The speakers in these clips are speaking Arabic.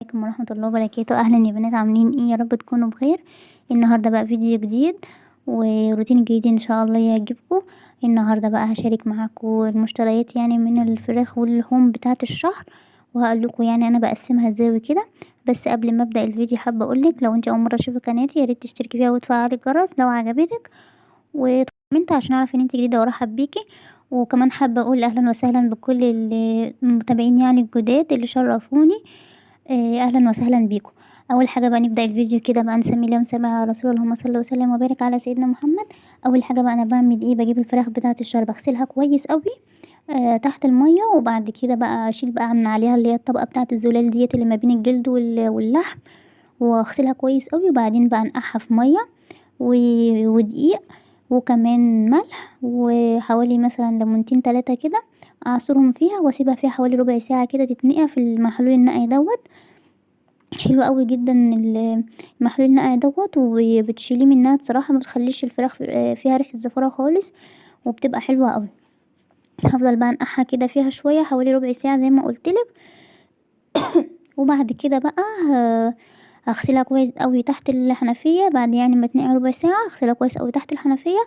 عليكم ورحمة الله وبركاته. اهلا يا بنات، عاملين ايه؟ يا رب تكونوا بخير. النهارده بقى فيديو جديد وروتين جديد ان شاء الله يعجبكم. النهارده بقى هشارك معاكم المشتريات يعني من الفراخ واللحوم بتاعه الشهر، وهقول لكم يعني انا بقسمها ازاي وكده. بس قبل ما ابدا الفيديو حابه اقول لك، لو انت اول مره تشوفي قناتي يا ريت تشتركي فيها وتفعلي الجرس لو عجبتك، وكومنت عشان اعرف ان انت جديده وارحب بيكي. وكمان حابه اقول اهلا وسهلا بكل المتابعين يعني الجداد اللي شرفوني. اهلا وسهلا بيكم. اول حاجه بقى نبدا الفيديو كده بقى، نسمي الله ونسمي على رسول، اللهم صل وسلم وبارك على سيدنا محمد. اول حاجه بقى انا بعمل ايه، بجيب الفراخ بتاعه الشهر بغسلها كويس قوي تحت الميه، وبعد كده بقى اشيل بقى من عليها اللي هي الطبقه بتاعه الزلال ديت اللي ما بين الجلد واللحم، واغسلها كويس قوي. وبعدين بقى انقعها في ميه ودقيق وكمان ملح وحوالي مثلا ليمونتين 3 كده، اعصرهم فيها واسيبها فيها حوالي ربع ساعه كده تتنقع في المحلول النقع دوت. حلو قوي جدا المحلول النقع دوت، وبتشيليه منها بصراحه ما بتخليش الفراخ فيها ريحه زفاره خالص، وبتبقى حلوه قوي. هفضل بقى انقعها كده فيها شويه حوالي ربع ساعه زي ما قلتلك. وبعد كده بقى هغسلها كويس قوي تحت الحنفيه، بعد يعني ما تنقع ربع ساعه اغسلها كويس قوي تحت الحنفيه.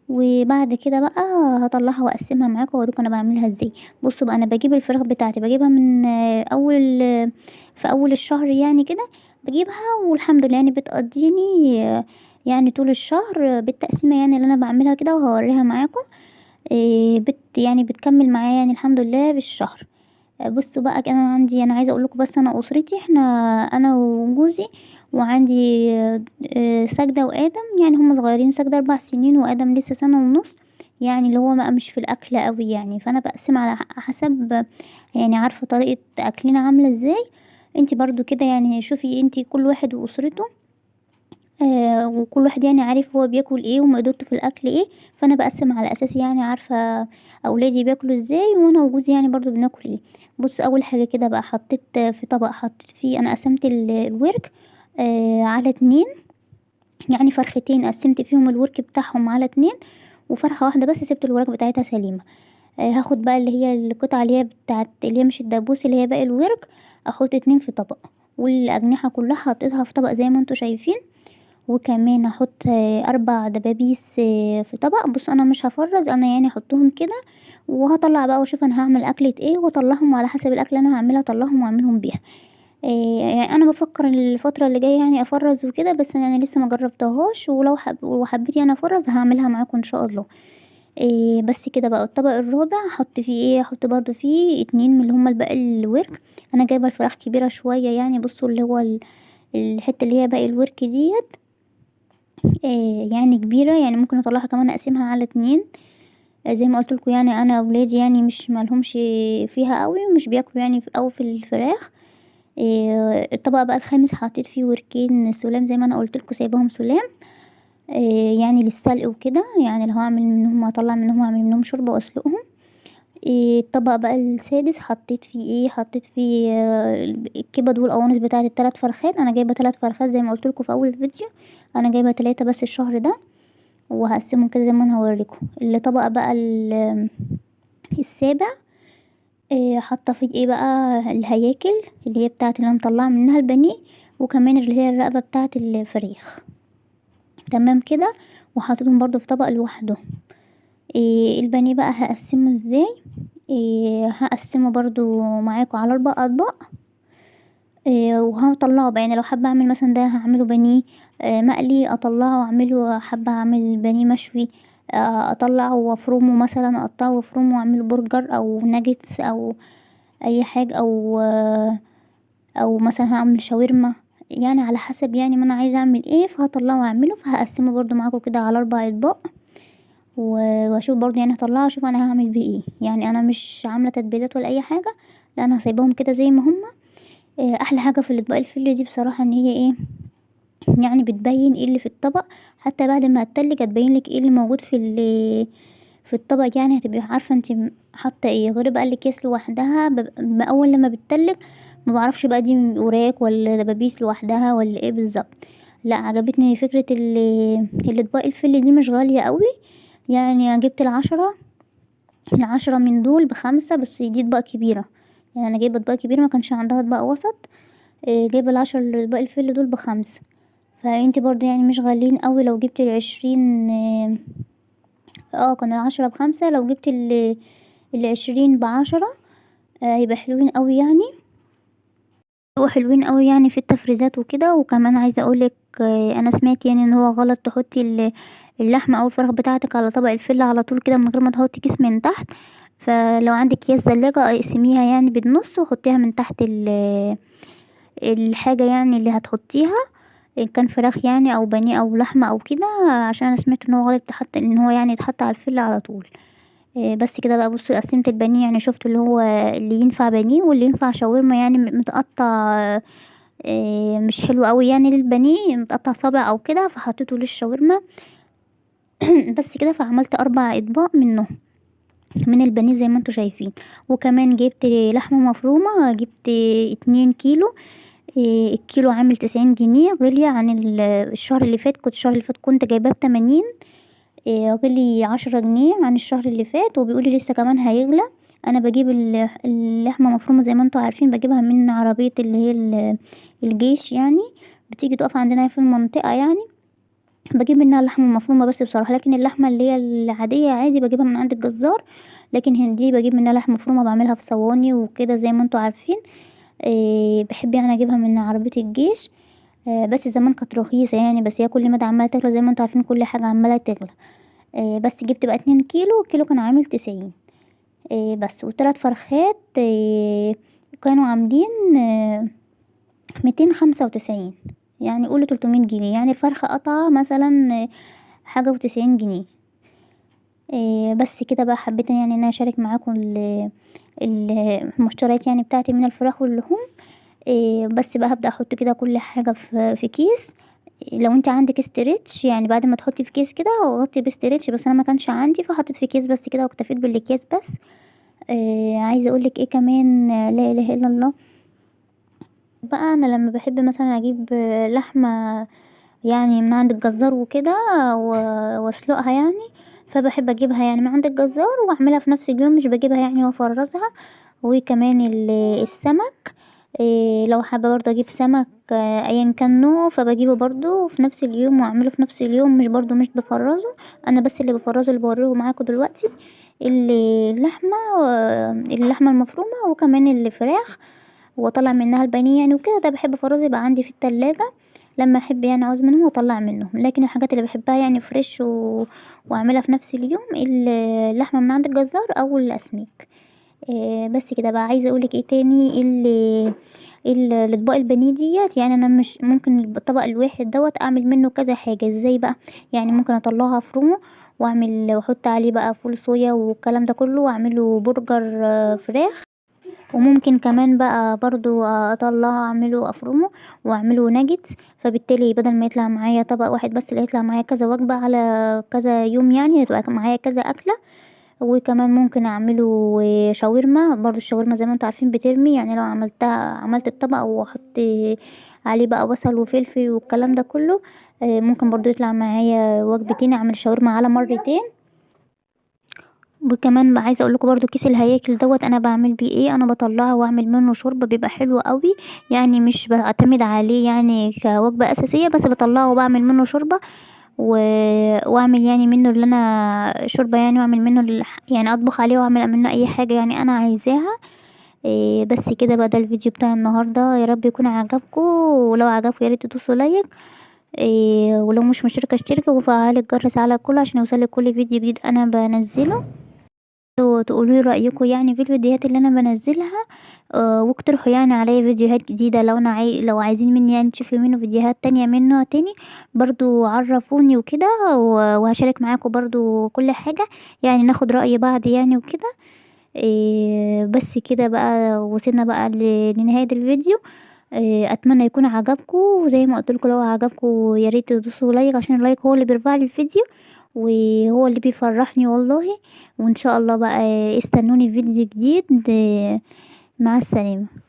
وبعد كده بقى هطلعها واقسمها معاكم واوريكم انا بعملها ازاي. بصوا بقى، انا بجيب الفراخ بتاعتي بجيبها من في اول الشهر يعني كده بجيبها، والحمد لله يعني بتقضيني يعني طول الشهر بالتقسيمه يعني اللي انا بعملها كده، وهوريها معاكم. يعني بتكمل معايا يعني الحمد لله بالشهر. بصوا بقى، انا عايزه اقول لكم، بس انا اسرتي احنا انا وجوزي، وعندي ساجدة وادم، يعني هم صغيرين، ساجدة 4 سنين وادم لسه سنة ونص، يعني اللي هو بقى مش في الاكل قوي يعني. فانا بقسم على حسب يعني، عارفه طريقه اكلنا عامله ازاي. انتي برضو كده يعني شوفي انتي كل واحد واسرته، وكل واحد يعني عارف هو بياكل ايه ومقدرته في الاكل ايه. فانا بقسم على اساس يعني عارفه اولادي بياكلوا ازاي، وانا وجوزي يعني برضو بناكل ايه. بص، اول حاجه كده بقى حطيت في طبق، حطيت فيه، انا قسمت الورك على 2، يعني فرختين قسمت فيهم الورك بتاعهم على 2، وفرخه واحده بس سبت الورك بتاعتها سليمه. هاخد بقى اللي هي القطعه اللي هي بتاعت اللي هي مش الدبوس، اللي هي باقي الورك، احط 2 في طبق، والاجنحه كلها حطيتها في طبق زي ما انتوا شايفين. وكمان هحط 4 دبابيس في طبق. بص، انا مش هفرز، انا يعني احطهم كده وهطلع بقى واشوف انا هعمل اكلة ايه، واطلعهم على حسب الاكل اللي انا هعملها اطلعهم واعملهم بيها. يعني انا بفكر الفترة اللي جاية يعني افرز وكده، بس انا لسه ما جربتهاش، ولو وحبيت يعني افرز هعملها معاكم ان شاء الله. بس كده بقى. الطبق الرابع احط فيه ايه، احط برضو فيه 2 من اللي هما الباقي الورك. انا جايبه الفراخ كبيره شويه يعني، بصوا اللي هو الحته اللي هي باقي الورك ديت يعني كبيرة، يعني ممكن اطلعها كمان اقسمها على 2. زي ما قلت لكم يعني انا اولادي يعني مش مالهمش فيها قوي، ومش بياكلوا يعني او في الفراخ. الطبق بقى الخامس حطيت فيه وركين سلام، زي ما انا قلت لكم سايباهم سلام يعني للسلق وكده، يعني لو هعمل منهم هطلع منهم اعمل منهم شوربه واسلقهم. الطبق بقى السادس حطيت فيه ايه، حطيت فيه الكبد والقوانص بتاعه ال3 فرخات. انا جايبه 3 فرخات زي ما قلت لكم في اول الفيديو، انا جايبه 3 بس الشهر ده، وهقسمهم كده زي ما انا هوريكم. الطبق بقى السابع حاطه فيه ايه بقى، الهياكل اللي هي بتاعه اللي انا مطلعه منها البانيه، وكمان اللي هي الرقبه بتاعه الفريخ. تمام كده، وحطيتهم برضو في طبق لوحده. البانيه بقى هقسمه ازاي، هقسمه برضو معاكم على 4 اطباق. وهطلعه بقى، يعني لو حابه اعمل مثلا ده هعمله بانيه مقلي، اطلعه واعمله، حابه اعمل بانيه مشوي اطلعه وافرمه، مثلا اقطعه وافرمه واعمله برجر او ناجتس او اي حاجه، او مثلا هعمل شاورما، يعني على حسب يعني ما انا عايزه اعمل ايه، فهطلعه واعمله. فهقسمه برضو معاكم كده على 4 اطباق، واشوف برضو يعني هطلعه اشوف انا هعمل بيه ايه. يعني انا مش عامله تتبيلات ولا اي حاجه، لا انا سايباهم كده زي ما هما. احلى حاجة في الاطباق الفل دي بصراحة ان هي ايه، يعني بتبين ايه اللي في الطبق، حتى بعد ما هتتلج هتبين لك ايه اللي موجود في الطبق، يعني هتبقي عارفة انت حاطه ايه، غير بقى الاكياس لوحدها اول لما بتتلج ما بعرفش بقى دي وراك ولا دبابيس لوحدها ولا ايه بالظبط. لا عجبتني فكرة الاطباق الفل دي، مش غالية قوي، يعني جبت العشرة من دول ب5، بس دي اطباق كبيرة، يعني انا جايبة اطباق كبيرة، ما كانش عندها اطباق وسط. جايبة العشر اطباق الفل دول ب5. فانتي برضو يعني مش غاليين قوي لو جبت ال20. كان العشرة ب5، لو جبت ال20 ب10. هيبقى حلوين قوي يعني، هو حلوين قوي يعني في التفريزات وكده. وكمان عايزه اقولك انا سمعت يعني ان هو غلط تحطي اللحمه او الفراخ بتاعتك على طبق الفله على طول كده من غير ما تحطي كيس من تحت. فلو عندك اكياس ثلاجه اقسميها يعني بالنص وحطيها من تحت الحاجه يعني اللي هتحطيها، ان كان فراخ يعني او بانيه او لحمه او كده، عشان انا سمعت ان هو غلط تحط ان هو يعني يتحط على الفله على طول. بس كده بقى. بصي قسمت البانيه، يعني شفت اللي هو اللي ينفع بانيه واللي ينفع شاورما، يعني متقطع مش حلو قوي يعني للبانيه، متقطع صابع او كده، فحطيته للشاورما. بس كده، فعملت 4 اطباق منه من البانيه زي ما انتوا شايفين. وكمان جبت لحمه مفرومه، جبت 2 كيلو. الكيلو عامل 90 جنيه، غالية عن الشهر اللي فات. الشهر اللي فات كنت جايباه ب80. غلي 10 جنيه عن الشهر اللي فات، وبيقولي لسه كمان هيغلى. انا بجيب اللحمة مفرومة زي ما انتوا عارفين، بجيبها من عربية اللي هي الجيش يعني، بتيجي تقف عندنا في المنطقة يعني. بجيب منها اللحمة المفرومة بس بصراحة، لكن اللحمة اللي هي العادية عادي بجيبها من عند الجزار. لكن هندي بجيب منها لحمة مفرومة، بعملها في صواني وكده زي ما انتوا عارفين. بحب يعني اجيبها من عربية الجيش. بس زمان كانت رخيصة يعني، بس هي كل مدى عمالة تغلى زي ما انتوا عارفين، كل حاجة عمالة تغلى. بس جبت بقى 2 كيلو، الكيلو كان عامل 90. بس و3 فرخات كانوا عاملين 295، يعني قولي 300 جنيه، يعني الفرخة قطعة مثلا حاجة و90 جنيه. بس كده بقى. حبيت يعني ان انا اشارك معاكم المشتريات يعني بتاعتي من الفراخ واللحوم. بس بقى هبدأ احط كده كل حاجة في كيس. لو انت عندك استريتش يعني، بعد ما تحطي في كيس كده وغطي باستريتش، بس انا ما كانش عندي فحطيت في كيس بس كده واكتفيت بالاكياس بس. عايزه اقولك ايه كمان، لا اله الا الله. بقى انا لما بحب مثلا اجيب لحمه يعني من عند الجزار وكده واسلقها يعني، فبحب اجيبها يعني من عند الجزار واعملها في نفس اليوم، مش بجيبها يعني وافرزها. وكمان السمك، لو حابه برضه اجيب سمك ايا كان نوعه، فبجيبه برضه في نفس اليوم واعمله في نفس اليوم، مش برضه مش بفرزه. انا بس اللي بفرزه اللي بوريه معاكم دلوقتي، اللحمه اللحمه المفرومه، وكمان الفراخ، واطلع منها البانيه يعني وكده. ده بحب افرزه يبقى عندي في التلاجة لما احب يعني عاوز منهم واطلع منهم. لكن الحاجات اللي بحبها يعني فريش واعملها في نفس اليوم، اللحمه من عند الجزار او الاسماك. بس كده بقى. عايزه اقولك ايه تاني، الاطباق البانيه ديت، يعني انا مش ممكن الطبق الواحد دوت اعمل منه كذا حاجه. ازاي بقى؟ يعني ممكن اطلعها افرمه واعمل واحط عليه بقى فول صويا والكلام ده كله، واعمله برجر فراخ. وممكن كمان بقى برضو اطلعه اعمله افرمه واعمله ناجتس. فبالتالي بدل ما يطلع معايا طبق واحد بس، اللي يطلع معايا كذا وجبة على كذا يوم، يعني هتبقى معايا كذا اكلة. وكمان ممكن اعمله شاورما برضو. الشاورما زي ما انتوا عارفين بترمي، يعني لو عملت الطبق واحط عليه بقى بصل وفلفل والكلام ده كله، ممكن برضو يطلع معايا وجبتين، اعمل شاورما على مرتين. وكمان بقى عايزه اقول لكم برضو كيس الهياكل دوت انا بعمل بيه ايه، انا بطلعه واعمل منه شوربه، بيبقى حلو قوي. يعني مش بعتمد عليه يعني كوجبه اساسيه، بس بطلعه وبعمل منه شوربه و... واعمل يعني منه اللي انا شوربه يعني، واعمل منه يعني اطبخ عليه واعمل منه اي حاجه يعني انا عايزاها. بس كده بقى. ده الفيديو بتاع النهارده، يا رب يكون عجبكم، ولو عجبكم يا ريت تدوسوا لايك. ولو مش مشتركه اشتركوا وفعلوا الجرس على الكل عشان يوصلك كل فيديو جديد انا بنزله. تقولوا لي رايكم يعني في الفيديوهات اللي انا بنزلها. واقترحوا يعني عليا فيديوهات جديده، لو انا لو عايزين مني يعني تشوفوا منه فيديوهات تانية منه تاني، برضو عرفوني وكده. وهشارك معاكم برضو كل حاجه، يعني ناخد رأي بعض يعني وكده. بس كده بقى وصلنا بقى لنهاية الفيديو. اتمنى يكون عجبكم، وزي ما قلتلكوا لو عجبكم يا ريت تدوسوا لايك، عشان اللايك هو اللي بيرفع لي الفيديو وهو اللي بيفرحني والله. وان شاء الله بقى استنوني في فيديو جديد. مع السلامة.